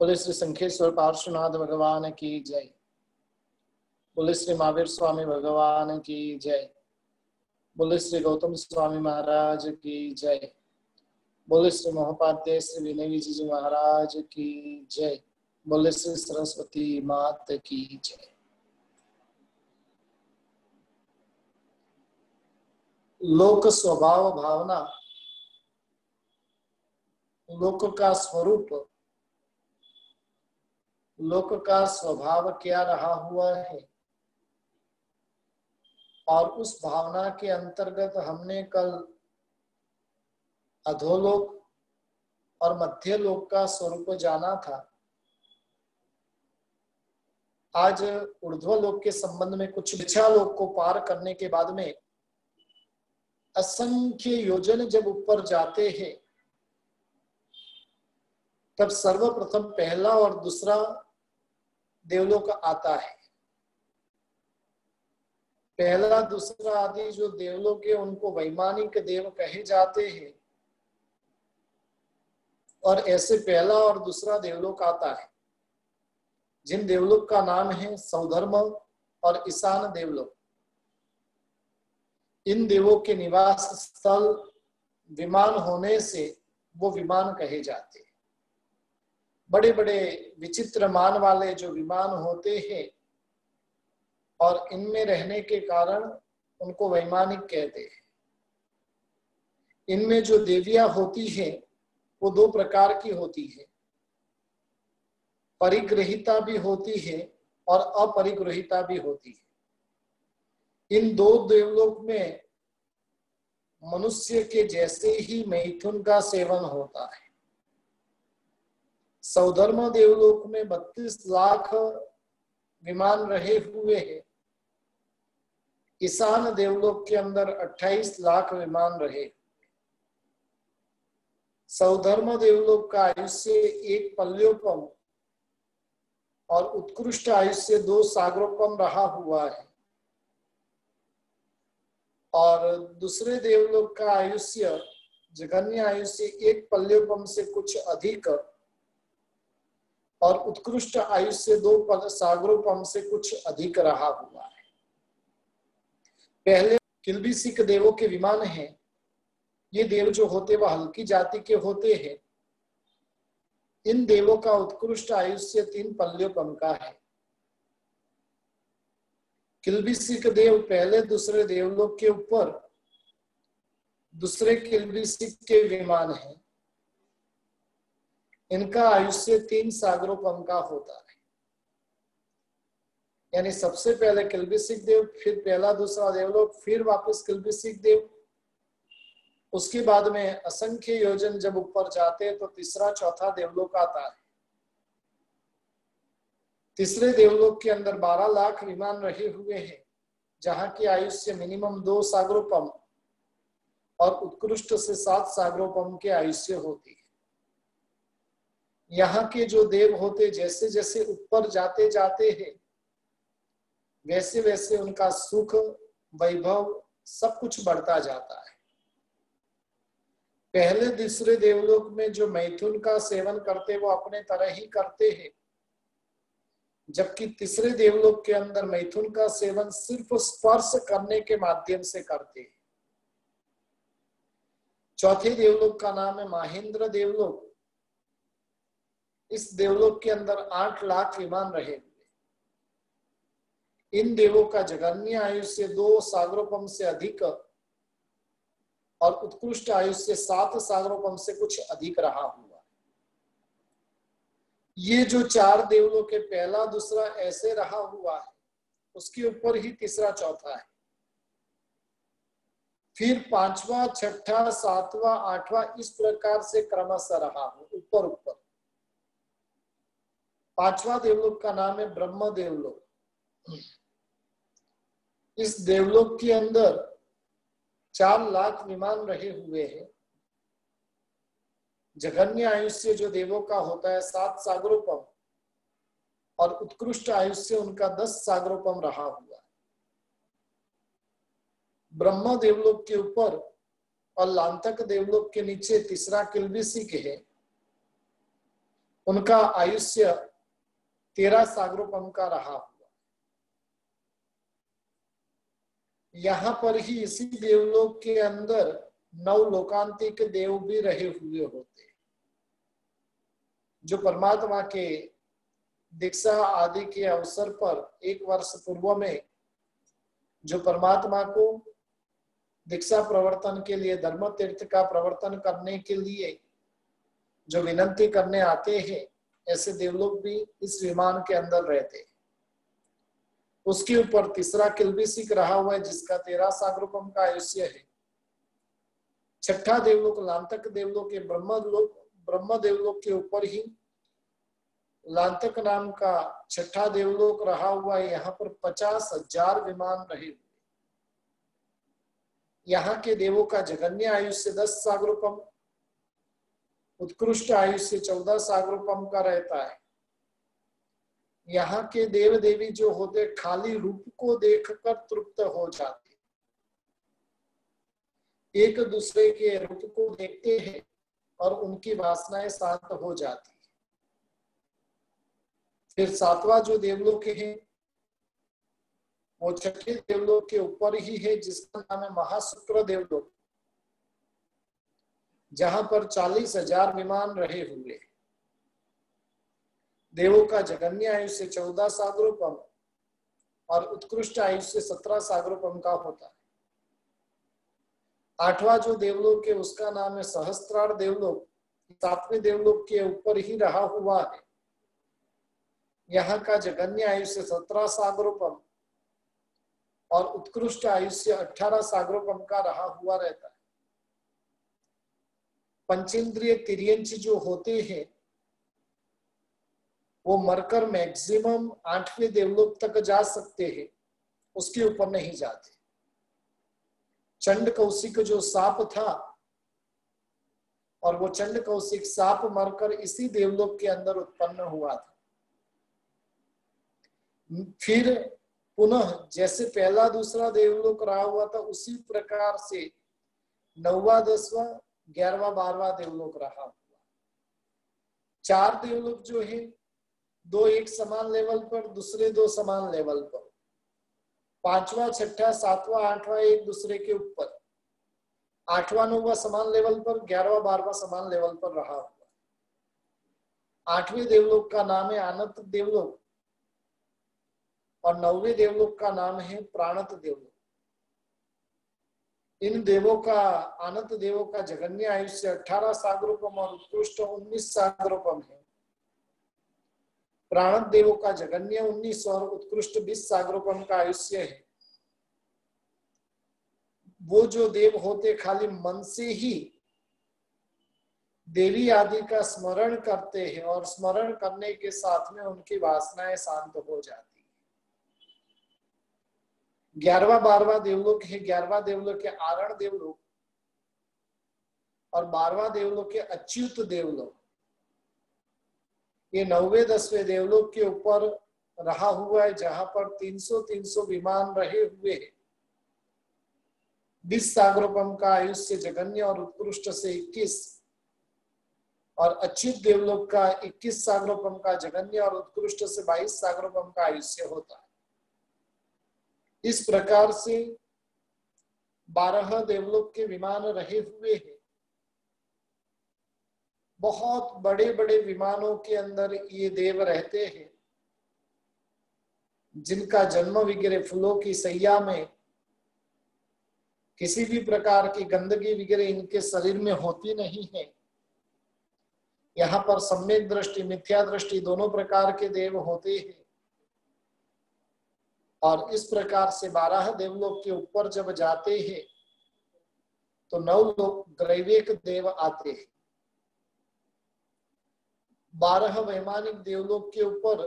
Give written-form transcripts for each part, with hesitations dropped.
बोले श्री संखेश्वर पार्श्वनाथ भगवान की जय। बोले श्री महावीर स्वामी भगवान की जय। बोले श्री गौतम स्वामी महाराज की जय। बोले श्री महोपाध्याय श्री विनय जी महाराज की जय। बोले श्री सरस्वती मात की जय। लोक स्वभाव भावना, लोक का स्वरूप, लोक का स्वभाव क्या रहा हुआ है, और उस भावना के अंतर्गत हमने कल अधोलोक और मध्य लोक का स्वरूप जाना था। आज ऊर्ध्वलोक के संबंध में कुछ लोक को पार करने के बाद में असंख्य योजन जब ऊपर जाते हैं तब सर्वप्रथम पहला और दूसरा देवलोक आता है। पहला दूसरा आदि जो देवलोक है उनको वैमानिक देव कहे जाते हैं, और ऐसे पहला और दूसरा देवलोक आता है जिन देवलोक का नाम है सौधर्म और ईशान देवलोक। इन देवों के निवास स्थल विमान होने से वो विमान कहे जाते हैं। बड़े बड़े विचित्र मान वाले जो विमान होते हैं और इनमें रहने के कारण उनको वैमानिक कहते हैं। इनमें जो देवियां होती है वो दो प्रकार की होती है, परिग्रहिता भी होती है और अपरिग्रहिता भी होती है। इन दो देवलोक में मनुष्य के जैसे ही मैथुन का सेवन होता है। सौधर्म देवलोक में 32 लाख विमान रहे हुए हैं। ईशान देवलोक के अंदर 28 लाख विमान रहे। सौधर्म देवलोक का आयुष्य 1 पल्योपम और उत्कृष्ट आयुष्य 2 सागरोपम रहा हुआ है, और दूसरे देवलोक का आयुष्य जघन्य आयुष्य 1 पल्योपम से कुछ अधिक और उत्कृष्ट आयुष्य 2 सागरोपम से कुछ अधिक रहा हुआ है। पहले किल्बिसिक देवों के विमान हैं। ये देव जो होते वह हल्की जाति के होते हैं। इन देवों का उत्कृष्ट आयुष्य 3 पल्योपम का है। किल्बिसिक देव पहले दूसरे देवलोक के ऊपर दूसरे किल्बिसिक के विमान हैं। इनका आयुष्य 3 सागरोपम का होता है। यानी सबसे पहले किल्बिसिक देव, फिर पहला दूसरा देवलोक, फिर वापस किल्बिसिक देव। उसके बाद में असंख्य योजन जब ऊपर जाते हैं तो तीसरा चौथा देवलोक आता है। तीसरे देवलोक के अंदर 12 लाख विमान रहे हुए हैं, जहां की आयुष्य मिनिमम 2 सागरोपम और उत्कृष्ट से 7 सागरोपम के आयुष्य होती है। यहाँ के जो देव होते जैसे जैसे ऊपर जाते जाते हैं वैसे वैसे उनका सुख वैभव सब कुछ बढ़ता जाता है। पहले दूसरे देवलोक में जो मैथुन का सेवन करते वो अपने तरह ही करते हैं, जबकि तीसरे देवलोक के अंदर मैथुन का सेवन सिर्फ स्पर्श करने के माध्यम से करते हैं। चौथे देवलोक का नाम है महेंद्र देवलोक। इस देवलोक के अंदर 8 लाख विमान रहे हुए। इन देवों का जघन्य आयुष्य 2 सागरोपम से अधिक और उत्कृष्ट आयुष्य 7 सागरोपम से कुछ अधिक रहा हुआ। ये जो 4 देवलोक के पहला दूसरा ऐसे रहा हुआ है, उसके ऊपर ही तीसरा चौथा है। फिर 5वां 6वां 7वां 8वां इस प्रकार से क्रमशः रहा हो ऊपर ऊपर। 5वां देवलोक का नाम है ब्रह्म देवलोक। इस देवलोक के अंदर 4 लाख विमान रहे हुए हैं। जघन्य आयुष्य जो देवों का होता है 7 सागरोपम और उत्कृष्ट आयुष्य उनका 10 सागरोपम रहा हुआ है। ब्रह्म देवलोक के ऊपर और लांतक देवलोक के नीचे तीसरा किल्बिसिक है। उनका आयुष्य 13 सागरोपम का रहा हुआ। यहाँ पर ही इसी देवलोक के अंदर 9 लोकांतिक देव भी रहे हुए होते, जो परमात्मा के दीक्षा आदि के अवसर पर 1 वर्ष पूर्व में जो परमात्मा को दीक्षा प्रवर्तन के लिए, धर्म तीर्थ का प्रवर्तन करने के लिए जो विनंती करने आते हैं, ऐसे देवलोक भी इस विमान के अंदर रहते हैं। उसके ऊपर तीसरा किल्बिसिक रहा हुआ है, जिसका 13 सागरोपम का आयुष्य है। छठा देवलोक लांतक देवलोक के ब्रह्म देवलोक के ऊपर ही लांतक नाम का छठा देवलोक रहा हुआ है। यहाँ पर 50,000 विमान रहे हुए। यहाँ के देवों का जगन्य आयुष्य 10 सागरोपम, उत्कृष्ट आयुष्य 14 सागरोपम का रहता है। यहाँ के देव देवी जो होते खाली रूप को देखकर तृप्त हो जाते, एक दूसरे के रूप को देखते हैं और उनकी वासनाएं शांत हो जाती। फिर 7वां जो देवलोक है वो छठे देवलोक के ऊपर ही है, जिसका नाम है महाशुक्र देवलोक, जहां पर 40,000 विमान रहे हुए। देवों का जगन्य आयुष्य 14 सागरोपम और उत्कृष्ट आयुष्य 17 सागरोपम का होता है। 8वां जो देवलोक है उसका नाम है सहस्त्रार देवलोक, 7वें देवलोक के ऊपर ही रहा हुआ है। यहाँ का जगन्य आयुष्य 17 सागरोपम और उत्कृष्ट आयुष्य 18 सागरोपम का रहा हुआ रहता है। पंचेंद्रिय तिर्यंच जो होते हैं वो मरकर मैक्सिमम 8वें देवलोक तक जा सकते हैं, उसके ऊपर नहीं जाते। चंड कौशिक जो सांप था और वो चंड कौशिक सांप मरकर इसी देवलोक के अंदर उत्पन्न हुआ था। फिर पुनः जैसे पहला दूसरा देवलोक रहा हुआ था, उसी प्रकार से 9वां 10वां 11वां 12वां देवलोक रहा हुआ। 4 देवलोक जो है, 2 एक समान लेवल पर, दूसरे 2 समान लेवल पर। 5वां 6वां 7वां 8वां एक दूसरे के ऊपर। 8वां 9वां समान लेवल पर, 11वां 12वां समान लेवल पर रहा हुआ। 8वें देवलोक का नाम है आनंत देवलोक और 9वें देवलोक का नाम है प्राणत देवलोक। इन देवों का, अनंत देवों का जगन्य आयुष्य 18 सागरोपम और उत्कृष्ट 19 सागरोपम है। प्राणत देवों का जगन्य 19 और उत्कृष्ट 20 सागरोपम का आयुष्य है। वो जो देव होते खाली मन से ही देवी आदि का स्मरण करते हैं और स्मरण करने के साथ में उनकी वासनाएं शांत हो जाती। 11वां 12वां देवलोक है। 11वां देवलोक है आरण देवलोक और 12वां देवलोक है अच्युत देवलोक। ये 9वें 10वें देवलोक के ऊपर रहा हुआ है, जहां पर 300 विमान रहे हुए हैं। 20 सागरोपम का आयुष्य जगन्य और उत्कृष्ट से 21 और अच्युत देवलोक का 21 सागरोपम का जगन्य और उत्कृष्ट से 22 सागरोपम का आयुष्य होता है। इस प्रकार से 12 देवलोक के विमान रहे हुए हैं। बहुत बड़े बड़े विमानों के अंदर ये देव रहते हैं, जिनका जन्म वगैरह फूलों की सैया में किसी भी प्रकार की गंदगी वगैरह इनके शरीर में होती नहीं है। यहाँ पर सम्यक दृष्टि मिथ्या दृष्टि दोनों प्रकार के देव होते हैं। और इस प्रकार से 12 देवलोक के ऊपर जब जाते हैं तो 9 लोग ग्रैविक देव आते हैं। 12 वैमानिक देवलोक के ऊपर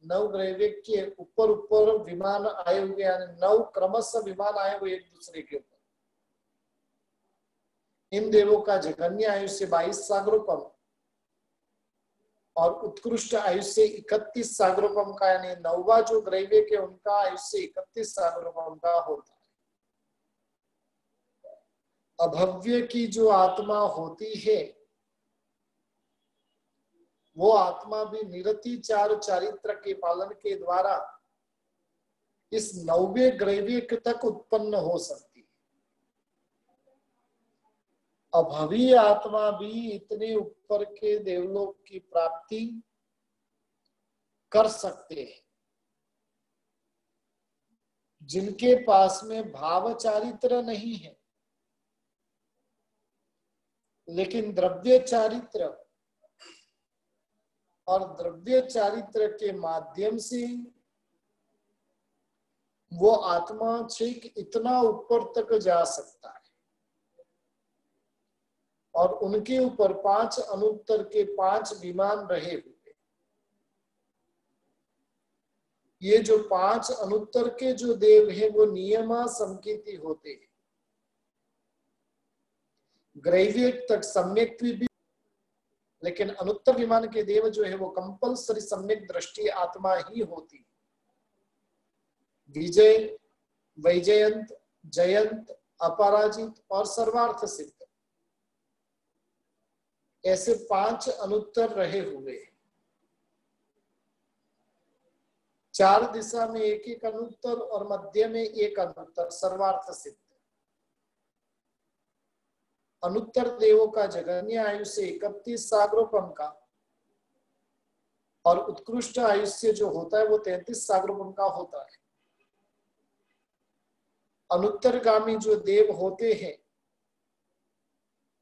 9 ग्रैविक के ऊपर ऊपर विमान आए हुए, यानी 9 क्रमशः विमान आए हुए एक दूसरे के ऊपर। इन देवों का जगन्य आयुष्य 22 सागरोपम और उत्कृष्ट आयुष्य 31 सागरोपम का, यानी 9वां जो ग्रैविक है उनका आयुष्य 31 सागरोपम का होता है। अभव्य की जो आत्मा होती है वो आत्मा भी निरतिचार चारित्र के पालन के द्वारा इस 9वें ग्रैविक तक उत्पन्न हो सकती है। अभवी आत्मा भी इतने ऊपर के देवलोक की प्राप्ति कर सकते हैं जिनके पास में भाव चारित्र नहीं है, लेकिन द्रव्य चारित्र और द्रव्य चारित्र के माध्यम से वो आत्मा ठीक इतना ऊपर तक जा सकता है। और उनके ऊपर 5 अनुत्तर के 5 विमान रहे हुए। ये जो 5 अनुत्तर के जो देव हैं वो नियमा संकेती होते हैं। ग्रैविक तक सम्यक भी, लेकिन अनुत्तर विमान के देव जो है वो कंपल्सरी सम्यक दृष्टि आत्मा ही होती। विजय, वैजयंत, जयंत, अपराजित और सर्वार्थ सिद्ध, ऐसे 5 अनुत्तर रहे हुए। 4 दिशा में एक एक अनुत्तर और मध्य में एक अनुत्तर सर्वार्थ सिद्ध। अनुत्तर देवों का जगन्य आयुष्य 31 सागरोपम का और उत्कृष्ट आयुष्य जो होता है वो 33 सागरोपम का होता है। अनुत्तरगामी जो देव होते हैं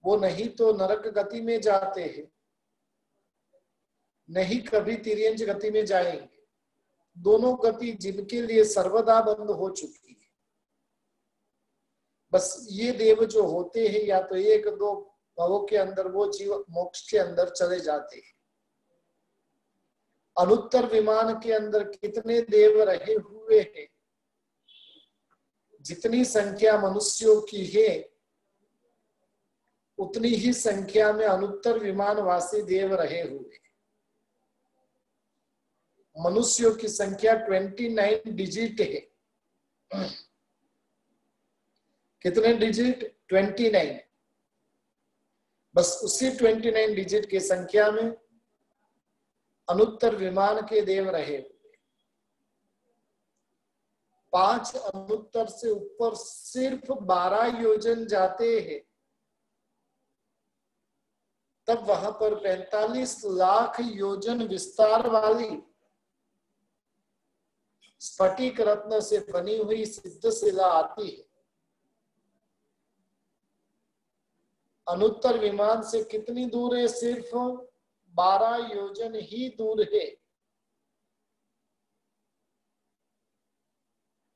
वो नहीं तो नरक गति में जाते हैं, नहीं कभी तिर्यंज गति में जाएंगे। दोनों गति जिनके लिए सर्वदा बंद हो चुकी है। बस ये देव जो होते हैं या तो 1-2 भवों के अंदर वो जीव मोक्ष के अंदर चले जाते हैं। अनुत्तर विमान के अंदर कितने देव रहे हुए हैं, जितनी संख्या मनुष्यों की है उतनी ही संख्या में अनुत्तर विमान वासी देव रहे हुए। मनुष्यों की संख्या 29 डिजिट है। कितने डिजिट? 29। बस उसी 29 डिजिट की संख्या में अनुत्तर विमान के देव रहे हुए। 5 अनुत्तर से ऊपर सिर्फ 12 योजन जाते हैं, तब वहां पर 45 लाख योजन विस्तार वाली स्फटिक रत्न से बनी हुई सिद्ध शिला आती है। अनुत्तर विमान से कितनी दूर है? सिर्फ 12 योजन ही दूर है।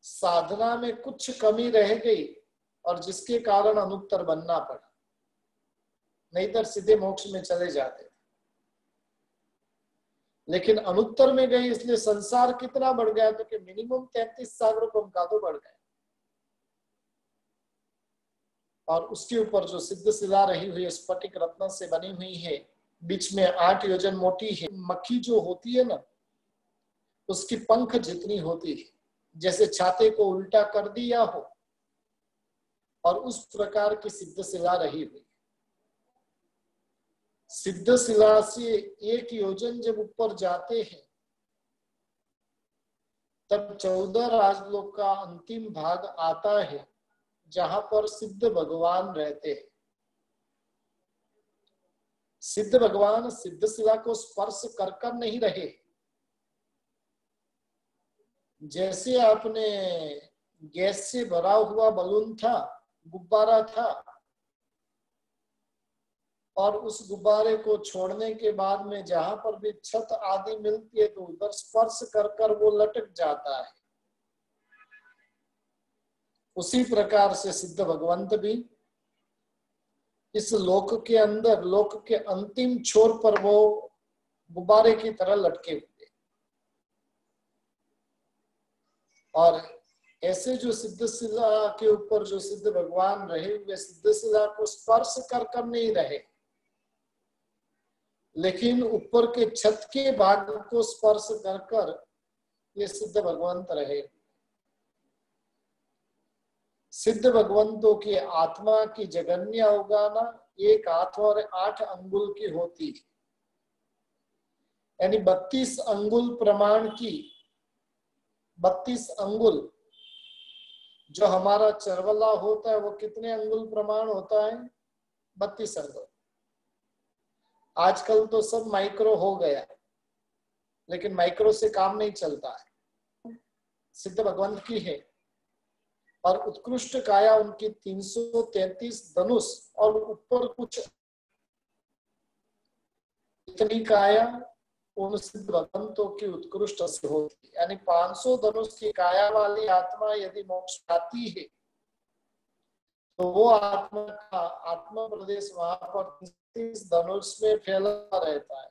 साधना में कुछ कमी रह गई और जिसके कारण अनुत्तर बनना पड़ा, नहीं तो सीधे मोक्ष में चले जाते। लेकिन अनुत्तर में गए इसलिए संसार कितना बढ़ गया, तो कि मिनिमम 33 सागरोपम का तो बढ़ गया। और उसके ऊपर जो सिद्ध शिला रही हुई स्फटिक रत्न से बनी हुई है, बीच में 8 योजन मोटी है। मक्खी जो होती है ना, उसकी पंख जितनी होती है, जैसे छाते को उल्टा कर दिया हो, और उस प्रकार की सिद्ध शिला रही हुई। सिद्ध शिला से 1 योजन जब ऊपर जाते हैं तब 14 राजलोक का अंतिम भाग आता है, जहां पर सिद्ध भगवान रहते हैं। सिद्ध भगवान सिद्ध शिला को स्पर्श कर कर नहीं रहे। जैसे आपने गैस से भरा हुआ बलून था, गुब्बारा था, और उस गुब्बारे को छोड़ने के बाद में जहां पर भी छत आदि मिलती है तो उधर स्पर्श कर कर वो लटक जाता है। उसी प्रकार से सिद्ध भगवंत भी इस लोक के अंदर, लोक के अंतिम छोर पर वो गुब्बारे की तरह लटके हुए। और ऐसे जो सिद्ध शिला के ऊपर जो सिद्ध भगवान रहे हुए, सिद्ध शिला को स्पर्श कर कर नहीं रहे, लेकिन ऊपर के छत के भाग को स्पर्श कर कर ये सिद्ध भगवंत रहे। सिद्ध भगवंतों की आत्मा की जगन्य अवगाना 1 हाथ और 8 अंगुल की होती है। यानी 32 अंगुल प्रमाण की 32 अंगुल जो हमारा चरवला होता है वो कितने अंगुल प्रमाण होता है? 32 अंगुल। आजकल तो सब माइक्रो हो गया, लेकिन माइक्रो से काम नहीं चलता है। सिद्ध भगवंत की है और उत्कृष्ट काया उनकी 333 धनुष और ऊपर कुछ इतनी काया उन सिद्ध भगवंतों की उत्कृष्ट से होती, यानी 500 धनुष की काया वाली आत्मा यदि मोक्ष पाती है तो वो आत्मा का आत्मा प्रदेश वहां पर 30 धनुष में फैला रहता है।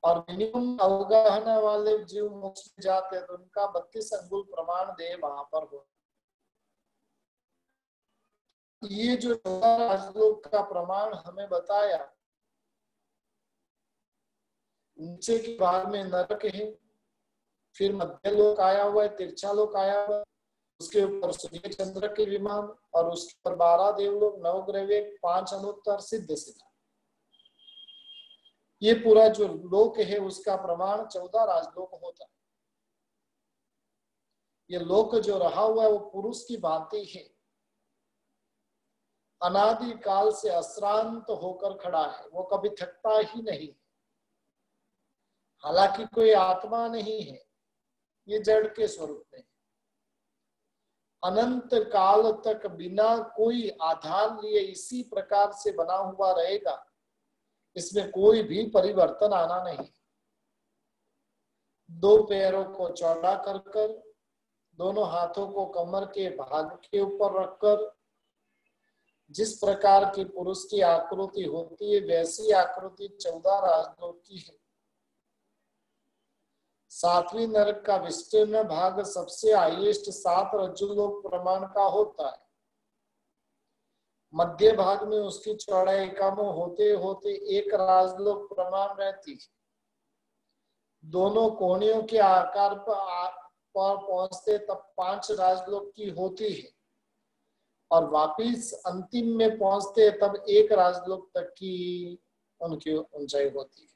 और मिनिमम अवगाहना वाले जीव मोक्ष में जाते हैं तो उनका 32 अंगुल प्रमाण देह वहां पर हो। ये जो राजलोक का प्रमाण हमें बताया, नीचे के भाग में नरक है, फिर मध्य लोक आया हुआ है, तिरछा लोक आया हुआ है, उसके ऊपर सूर्य चंद्र के विमान और उसके ऊपर 12 देवलोक, 9 ग्रह, 5 अनुत्तर, सिद्ध सिद्ध। ये पूरा जो लोक है उसका प्रमाण 14 राजलोक होता है। ये लोक जो रहा हुआ है वो पुरुष की भांति है, अनादि काल से अश्रांत होकर खड़ा है, वो कभी थकता ही नहीं। हालांकि कोई आत्मा नहीं है, ये जड़ के स्वरूप में अनंत काल तक बिना कोई आधार लिए इसी प्रकार से बना हुआ रहेगा, इसमें कोई भी परिवर्तन आना नहीं। 2 पैरों को चौड़ा कर कर, दोनों हाथों को कमर के भाग के ऊपर रखकर जिस प्रकार की पुरुष की आकृति होती है वैसी आकृति 14 राजलोक की है। 7वीं नरक का विस्तीर्ण भाग सबसे हाईएस्ट 7 रज्जुलोक प्रमाण का होता है। मध्य भाग में उसकी चौड़ाई कम होते होते 1 राजलोक प्रमाण रहती है। दोनों कोणियों के आकार पर पहुंचते तब 5 राजलोक की होती है और वापिस अंतिम में पहुंचते तब 1 राजलोक तक की उनकी ऊंचाई होती है।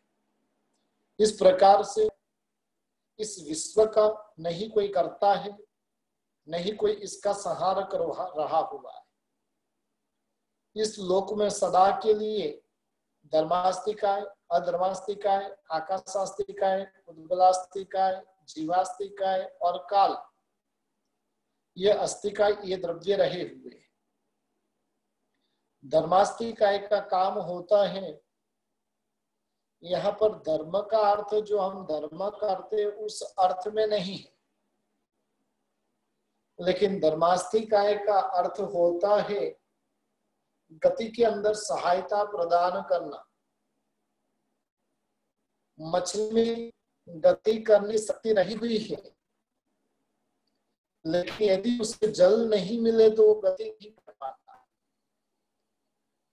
इस प्रकार से इस विश्व का नहीं कोई करता है, नहीं कोई इसका संहारक रहा हुआ है। इस लोक में सदा के लिए धर्मास्तिकाय, अधर्मास्तिकाय, आकाशास्तिकाय, उद्बलास्तिकाय, जीवास्तिकाय और काल, ये अस्तिकाय, ये द्रव्य रहे हुए। धर्मास्तिकाय का काम होता है, यहाँ पर धर्म का अर्थ जो हम धर्म करते उस अर्थ में नहीं है, लेकिन धर्मास्तिकाय का अर्थ होता है गति के अंदर सहायता प्रदान करना। मछली में गति करने शक्ति रही हुई है, लेकिन यदि उसे जल नहीं मिले तो वो गति नहीं कर पाता।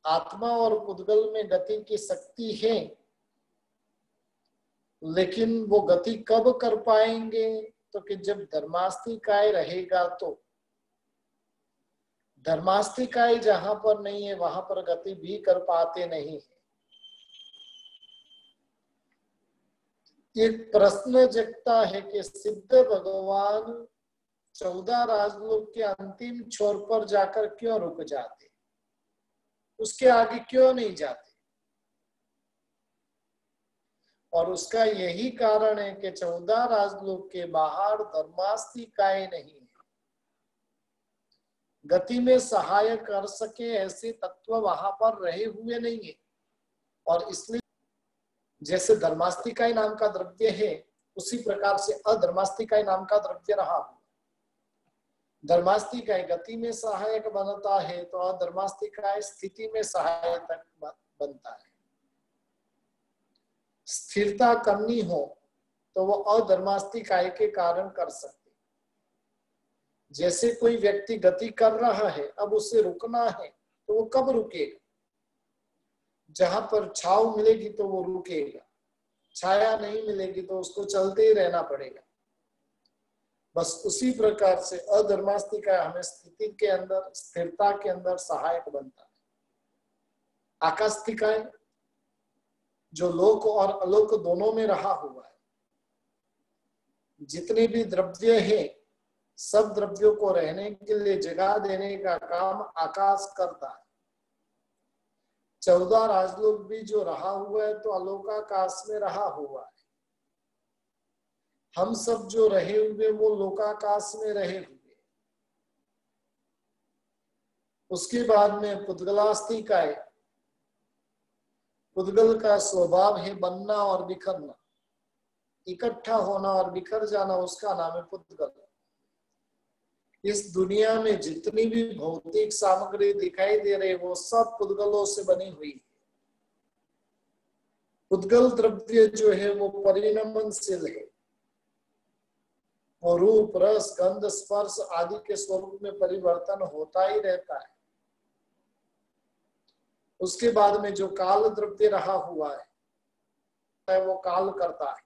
आत्मा और पुद्गल में गति की शक्ति है, लेकिन वो गति कब कर पाएंगे? तो कि जब धर्मास्तिकाय रहेगा तो। धर्मास्तिकाय जहां पर नहीं है वहां पर गति भी कर पाते नहीं है। एक प्रश्न जगता है कि सिद्ध भगवान 14 राजलोक के अंतिम छोर पर जाकर क्यों रुक जाते, उसके आगे क्यों नहीं जाते? और उसका यही कारण है कि 14 राजलोक के बाहर धर्मास्तिकाय नहीं है। गति में सहाय कर सके ऐसे तत्व वहां पर रहे हुए नहीं है। और इसलिए जैसे धर्मास्तिकाय नाम का द्रव्य है, उसी प्रकार से अधर्मास्तिकाय नाम का द्रव्य रहा। धर्मास्तिकाय गति में सहायक बनता है तो अधर्मास्तिकाय स्थिति में सहायक बनता है। स्थिरता करनी हो तो वो अधर्मास्तिकाय के कारण कर सकते। जैसे कोई व्यक्ति गति कर रहा है, अब उसे रुकना है तो वो कब रुकेगा? जहां पर छाव मिलेगी तो वो रुकेगा, छाया नहीं मिलेगी तो उसको चलते ही रहना पड़ेगा। बस उसी प्रकार से अधर्मास्तिकाय हमें स्थिति के अंदर, स्थिरता के अंदर सहायक बनता है। आकास्तिकाय जो लोक और अलोक दोनों में रहा हुआ है। जितने भी द्रव्य है, सब द्रव्यों को रहने के लिए जगह देने का काम आकाश करता है। 14 राजलोक भी जो रहा हुआ है तो अलोकाकाश में रहा हुआ है। हम सब जो रहे हुए वो लोकाकाश में रहे हुए। उसके बाद में पुद्गलास्तिकाय, पुद्गल का स्वभाव है बनना और बिखरना, इकट्ठा होना और बिखर जाना, उसका नाम है पुद्गल। इस दुनिया में जितनी भी भौतिक सामग्री दिखाई दे रही वो सब पुद्गलों से बनी हुई है। पुद्गल द्रव्य जो है वो परिणमनशील है, वो रूप रस गंध स्पर्श आदि के स्वरूप में परिवर्तन होता ही रहता है। उसके बाद में जो काल द्रव्य रहा हुआ है वो काल करता है।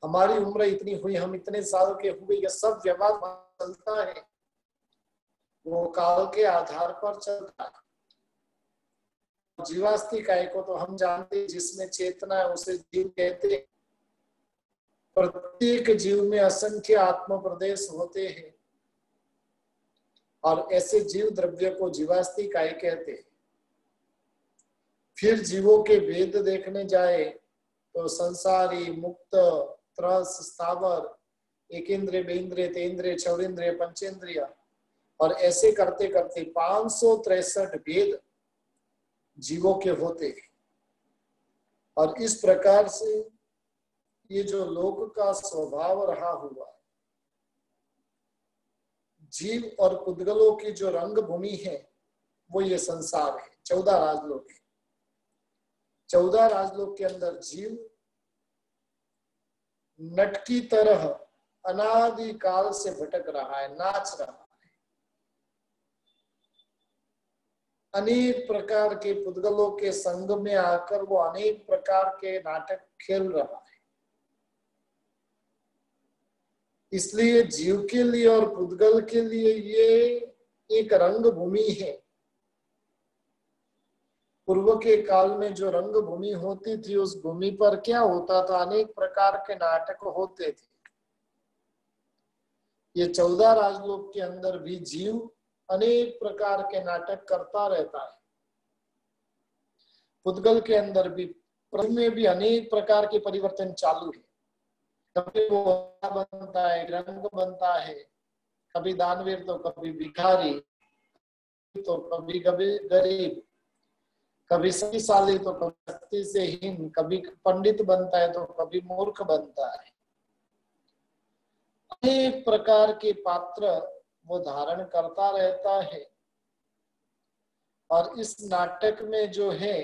हमारी उम्र इतनी हुई, हम इतने साल के हुए, ये सब व्यवहार चलता है वो काल के आधार पर चलता है। जीवास्तिकाय को तो हम जानते हैं, जिसमें चेतना है उसे जीव कहते हैं। प्रत्येक जीव में असंख्य आत्म प्रदेश होते हैं और ऐसे जीव द्रव्य को जीवास्तिकाय कहते हैं। फिर जीवों के भेद देखने जाए तो संसारी, मुक्त, त्रस, स्थावर, एकेंद्रिय, बेंद्रिय, तेंद्रिय, चौरेंद्रिय, पंचेंद्रिय, और ऐसे करते करते 563 भेद जीवों के होते हैं। और इस प्रकार से ये जो लोक का स्वभाव रहा हुआ है, जीव और पुद्गलों की जो रंग भूमि है वो ये संसार है। 14 राजलोक है। 14 राजलोक के अंदर जीव नट की तरह अनादि काल से भटक रहा है, नाच रहा है। अनेक प्रकार के पुद्गलों के संग में आकर वो अनेक प्रकार के नाटक खेल रहा है। इसलिए जीव के लिए और पुद्गल के लिए ये एक रंग भूमि है। पूर्व के काल में जो रंग भूमि होती थी, उस भूमि पर क्या होता था, अनेक प्रकार के नाटक होते थे। ये 14 राजलोक के अंदर भी जीव अनेक प्रकार के नाटक करता रहता है। पुद्गल के अंदर भी, प्रकृति में भी अनेक प्रकार के परिवर्तन चालू है। कभी वो बनता है, रंग बनता है, कभी दानवीर तो कभी भिखारी, तो कभी गरीब, कभी शक्तिशाली तो कभी शक्ति से हीन, कभी पंडित बनता है तो कभी मूर्ख बनता है। अनेक प्रकार के पात्र वो धारण करता रहता है। और इस नाटक में जो है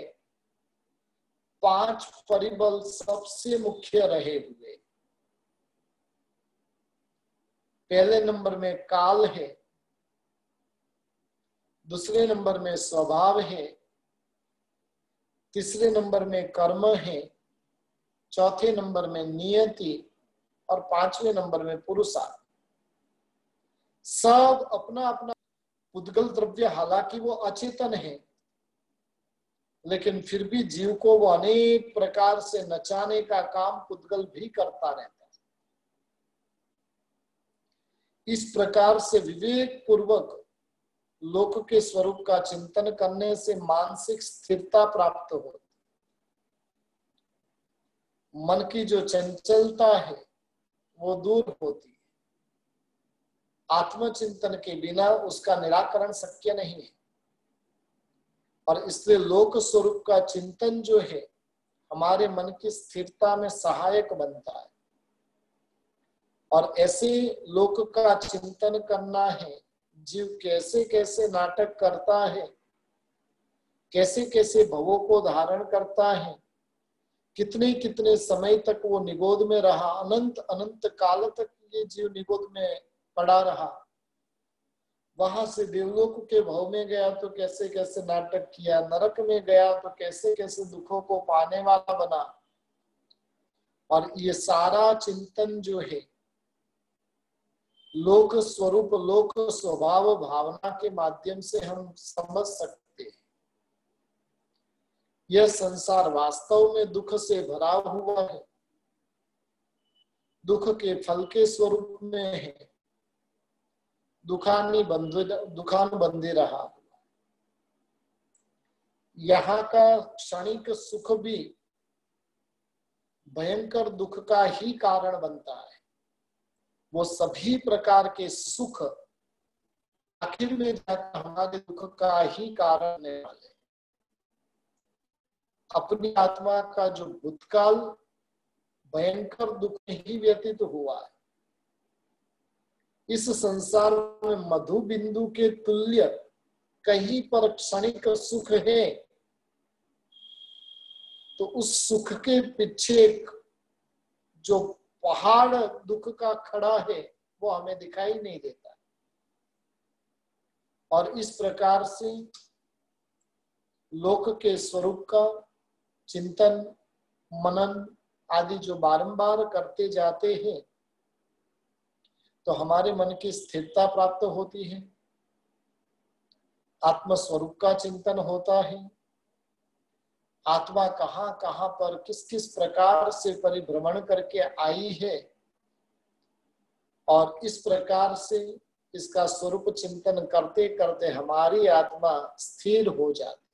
5 परिबल सबसे मुख्य रहे हुए। पहले नंबर में काल है, दूसरे नंबर में स्वभाव है, तीसरे नंबर में कर्म है, चौथे नंबर में नियति और 5वें नंबर में पुरुषार्थ। सब अपना अपना पुद्गल द्रव्य, हालांकि वो अचेतन है, लेकिन फिर भी जीव को वो अनेक प्रकार से नचाने का काम पुद्गल भी करता रहता है। इस प्रकार से विवेक पूर्वक लोक के स्वरूप का चिंतन करने से मानसिक स्थिरता प्राप्त होती। मन की जो चंचलता है वो दूर होती है। आत्मचिंतन के बिना उसका निराकरण शक्य नहीं है। और इसलिए लोक स्वरूप का चिंतन जो है हमारे मन की स्थिरता में सहायक बनता है। और ऐसे लोक का चिंतन करना है, जीव कैसे कैसे नाटक करता है, कैसे कैसे भवों को धारण करता है, कितने कितने समय तक वो निगोद में रहा, अनंत अनंत काल तक ये जीव निगोद में पड़ा रहा। वहां से देवलोक के भव में गया तो कैसे कैसे नाटक किया, नरक में गया तो कैसे कैसे दुखों को पाने वाला बना। और ये सारा चिंतन जो है लोक स्वरूप, लोक स्वभाव भावना के माध्यम से हम समझ सकते हैं। यह संसार वास्तव में दुख से भरा हुआ है, दुख के फल के स्वरूप में है, दुखानुबंधी रहा। यहाँ का क्षणिक सुख भी भयंकर दुख का ही कारण बनता है। वो सभी प्रकार के सुख आखिर में जाकर हमारे दुख का ही कारण बनने वाले। अपनी आत्मा का जो भूतकाल भयंकर दुख ही व्यतीत हुआ है, इस संसार में मधु बिंदु के तुल्य कहीं पर क्षणिक सुख है, तो उस सुख के पीछे जो पहाड़ दुख का खड़ा है वो हमें दिखाई नहीं देता। और इस प्रकार से लोक के स्वरूप का चिंतन मनन आदि जो बारंबार करते जाते हैं, तो हमारे मन की स्थिरता प्राप्त होती है, आत्म स्वरूप का चिंतन होता है, आत्मा कहाँ कहाँ पर किस किस प्रकार से परिभ्रमण करके आई है, और इस प्रकार से इसका स्वरूप चिंतन करते करते हमारी आत्मा स्थिर हो जाती।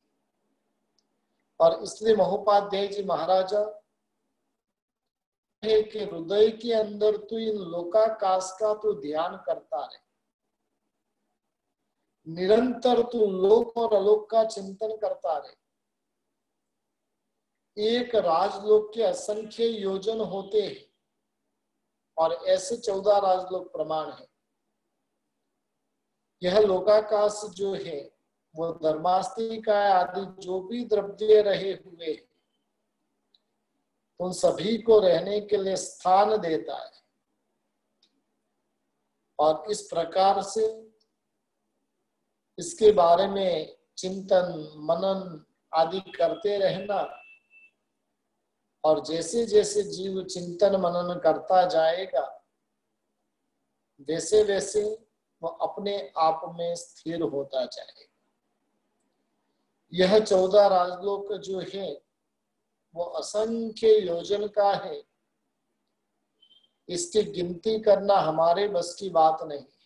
और इसलिए महोपाध्याय जी महाराजा है कि हृदय के अंदर तू इन लोकाकाश का तू ध्यान करता रहे, निरंतर तू लोक और अलोक का चिंतन करता रहे। एक राजलोक के असंख्य योजन होते हैं और ऐसे 14 राजलोक प्रमाण है। यह लोकाकाश जो है वो धर्मास्तिका आदि जो भी द्रव्य रहे हुए उन सभी को रहने के लिए स्थान देता है। और इस प्रकार से इसके बारे में चिंतन मनन आदि करते रहना, और जैसे जैसे जीव चिंतन मनन करता जाएगा वैसे वैसे वो अपने आप में स्थिर होता जाएगा। यह 14 राजलोक जो है वो असंख्य योजन का है, इसकी गिनती करना हमारे बस की बात नहीं है।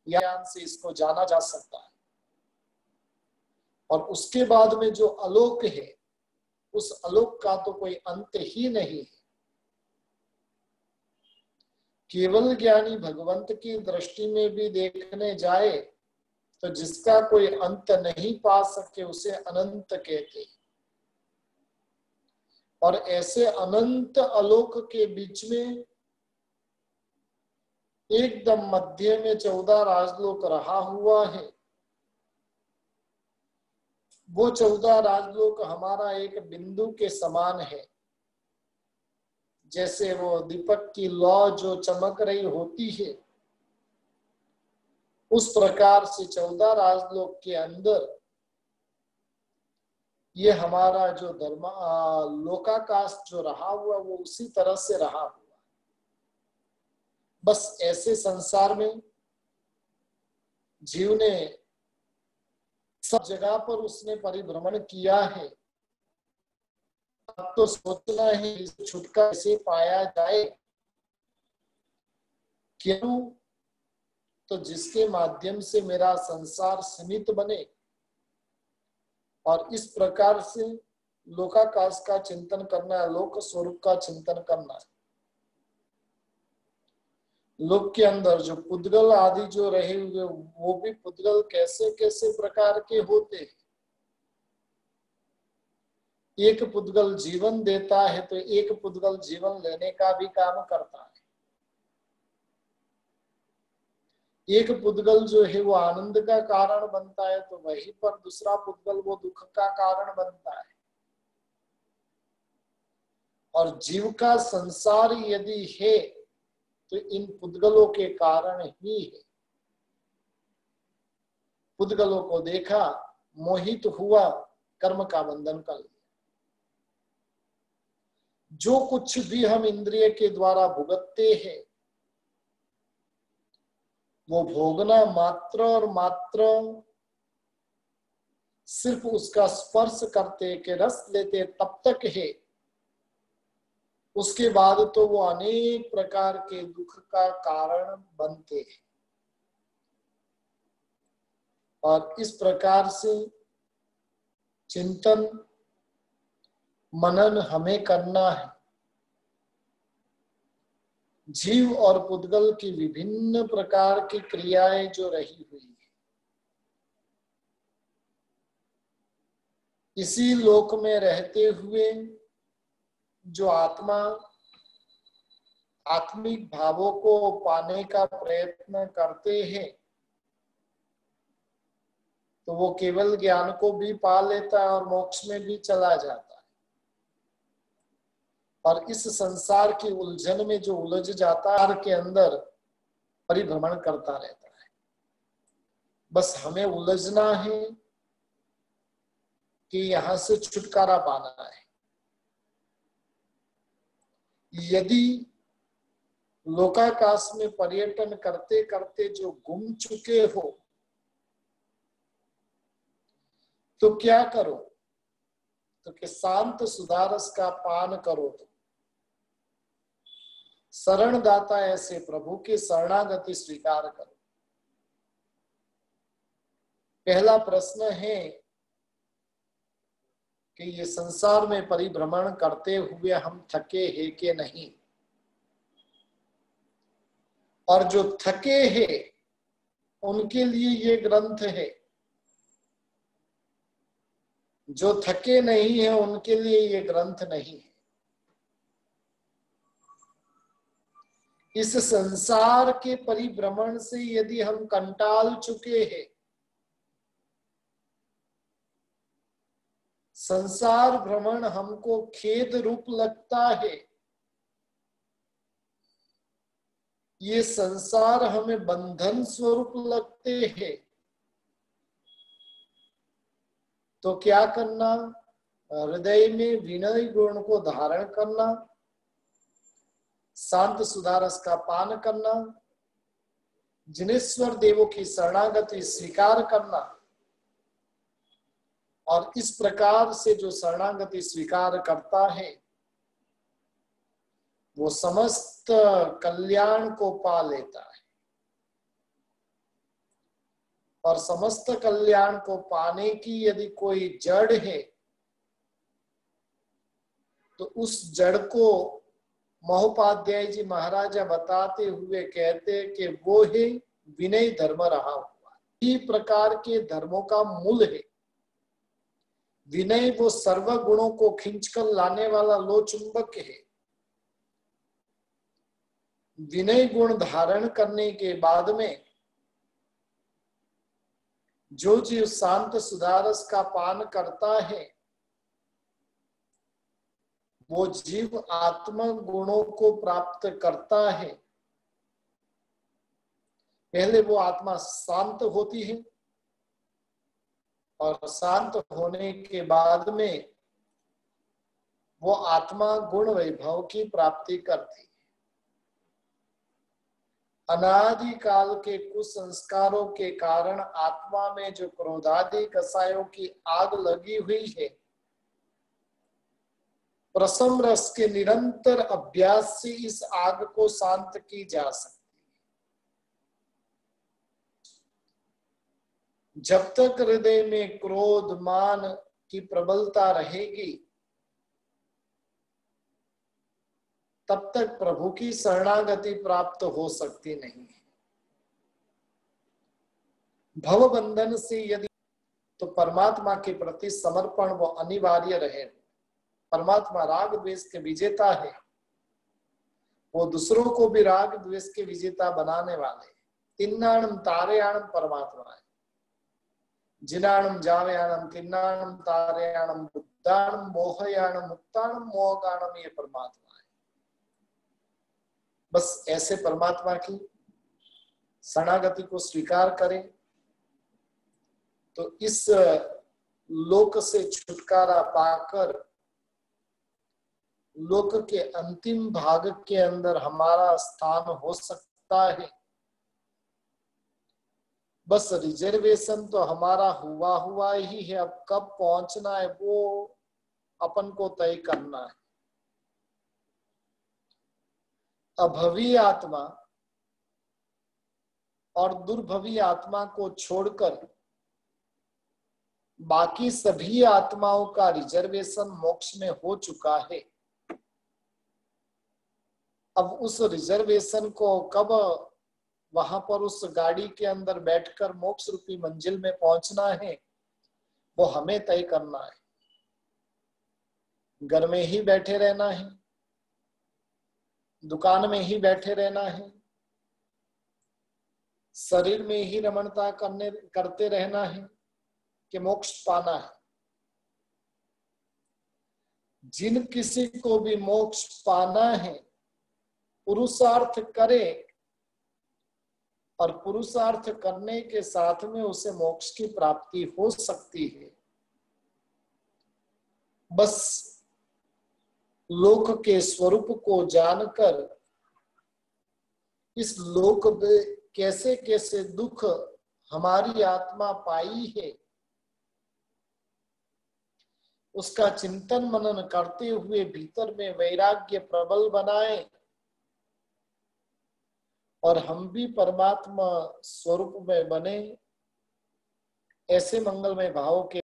ज्ञान से इसको जाना जा सकता है। और उसके बाद में जो आलोक है, उस आलोक का तो कोई अंत ही नहीं है। केवल ज्ञानी भगवंत की दृष्टि में भी देखने जाए तो जिसका कोई अंत नहीं पा सके उसे अनंत कहते हैं। और ऐसे अनंत आलोक के बीच में एकदम मध्य में 14 राजलोक रहा हुआ है। वो 14 राजलोक हमारा एक बिंदु के समान है। जैसे वो दीपक की लौ जो चमक रही होती है, उस प्रकार से 14 राजलोक के अंदर ये हमारा जो धर्म लोकाकाश जो रहा हुआ वो उसी तरह से रहा हुआ। बस ऐसे संसार में जीव ने सब जगह पर उसने परिभ्रमण किया है। अब तो सोचना है इस छुटकारा कैसे पाया जाए। क्यों? तो जिसके माध्यम से मेरा संसार सीमित बने, और इस प्रकार से लोकाकाश का चिंतन करना है, लोक स्वरूप का चिंतन करना है। लोक के अंदर जो पुद्गल आदि जो रहे हुए वो भी पुद्गल कैसे कैसे प्रकार के होते हैं। एक पुद्गल जीवन देता है तो एक पुद्गल जीवन लेने का भी काम करता है। एक पुद्गल जो है वो आनंद का कारण बनता है तो वहीं पर दूसरा पुद्गल वो दुख का कारण बनता है। और जीव का संसार यदि है तो इन पुद्गलों के कारण ही है। पुद्गलों को देखा, मोहित हुआ, कर्म का बंधन कर लिया। जो कुछ भी हम इंद्रिय के द्वारा भुगतते हैं वो भोगना मात्र और मात्र सिर्फ उसका स्पर्श करते के रस लेते तब तक है, उसके बाद तो वो अनेक प्रकार के दुख का कारण बनते हैं। और इस प्रकार से चिंतन मनन हमें करना है। जीव और पुद्गल की विभिन्न प्रकार की क्रियाएं जो रही हुई है, इसी लोक में रहते हुए जो आत्मा आत्मिक भावों को पाने का प्रयत्न करते हैं, तो वो केवल ज्ञान को भी पा लेता है और मोक्ष में भी चला जाता है। और इस संसार की उलझन में जो उलझ जाता है के अंदर परिभ्रमण करता रहता है। बस हमें उलझना है कि यहां से छुटकारा पाना है। यदि लोकाकाश में पर्यटन करते करते जो गुम चुके हो, तो क्या करो? तो कि शांत सुधारस का पान करो। तो शरण दाता ऐसे प्रभु की शरणागति स्वीकार करो। पहला प्रश्न है कि ये संसार में परिभ्रमण करते हुए हम थके हैं कि नहीं? और जो थके हैं उनके लिए ये ग्रंथ है, जो थके नहीं है उनके लिए ये ग्रंथ नहीं है। इस संसार के परिभ्रमण से यदि हम कंटाल चुके हैं, संसार भ्रमण हमको खेद रूप लगता है, ये संसार हमें बंधन स्वरूप लगते हैं, तो क्या करना? हृदय में विनय गुण को धारण करना, शांत सुधारस का पान करना, जिनेश्वर देवों की शरणागति स्वीकार करना। और इस प्रकार से जो शरणागति स्वीकार करता है वो समस्त कल्याण को पा लेता है। और समस्त कल्याण को पाने की यदि कोई जड़ है, तो उस जड़ को महोपाध्याय जी महाराजा बताते हुए कहते हैं कि वो है विनय धर्म रहा हुआ। ये प्रकार के धर्मों का मूल है विनय। वो सर्व गुणों को खींचकर लाने वाला लो चुंबक है। विनय गुण धारण करने के बाद में जो जीव शांत सुधारस का पान करता है, वो जीव आत्म गुणों को प्राप्त करता है। पहले वो आत्मा शांत होती है और शांत होने के बाद में वो आत्मा गुण वैभव की प्राप्ति करती है। अनादि काल के कुछ संस्कारों के कारण आत्मा में जो क्रोधादि कसायों की आग लगी हुई है, प्रसम रस के निरंतर अभ्यास से इस आग को शांत की जा सकती है। जब तक हृदय में क्रोध मान की प्रबलता रहेगी, तब तक प्रभु की शरणागति प्राप्त हो सकती नहीं है। भव बंधन से यदि तो परमात्मा के प्रति समर्पण वो अनिवार्य रहे। परमात्मा राग द्वेष के विजेता है, वो दूसरों को भी राग द्वेष के विजेता बनाने वाले। तिन्नाणम तारयाणम परमात्मा है। जिनाणम जावयाणम तिन्नाणम तारयाणम बुद्धाणम मोहयाणम मुक्ताणम मोहगाणम, ये परमात्मा है। बस ऐसे परमात्मा की शरणागति को स्वीकार करें तो इस लोक से छुटकारा पाकर लोक के अंतिम भाग के अंदर हमारा स्थान हो सकता है। बस रिजर्वेशन तो हमारा हुआ हुआ ही है, अब कब पहुंचना है वो अपन को तय करना है। अभवी आत्मा और दुर्भवी आत्मा को छोड़कर बाकी सभी आत्माओं का रिजर्वेशन मोक्ष में हो चुका है। अब उस रिजर्वेशन को कब वहां पर उस गाड़ी के अंदर बैठकर मोक्ष रूपी मंजिल में पहुंचना है वो हमें तय करना है। घर में ही बैठे रहना है, दुकान में ही बैठे रहना है, शरीर में ही रमणता करते रहना है कि मोक्ष पाना है। जिन किसी को भी मोक्ष पाना है पुरुषार्थ करे, और पुरुषार्थ करने के साथ में उसे मोक्ष की प्राप्ति हो सकती है। बस लोक के स्वरूप को जानकर इस लोक में कैसे कैसे दुख हमारी आत्मा पाई है उसका चिंतन मनन करते हुए भीतर में वैराग्य प्रबल बनाए और हम भी परमात्मा स्वरूप में बने, ऐसे मंगलमय भाव के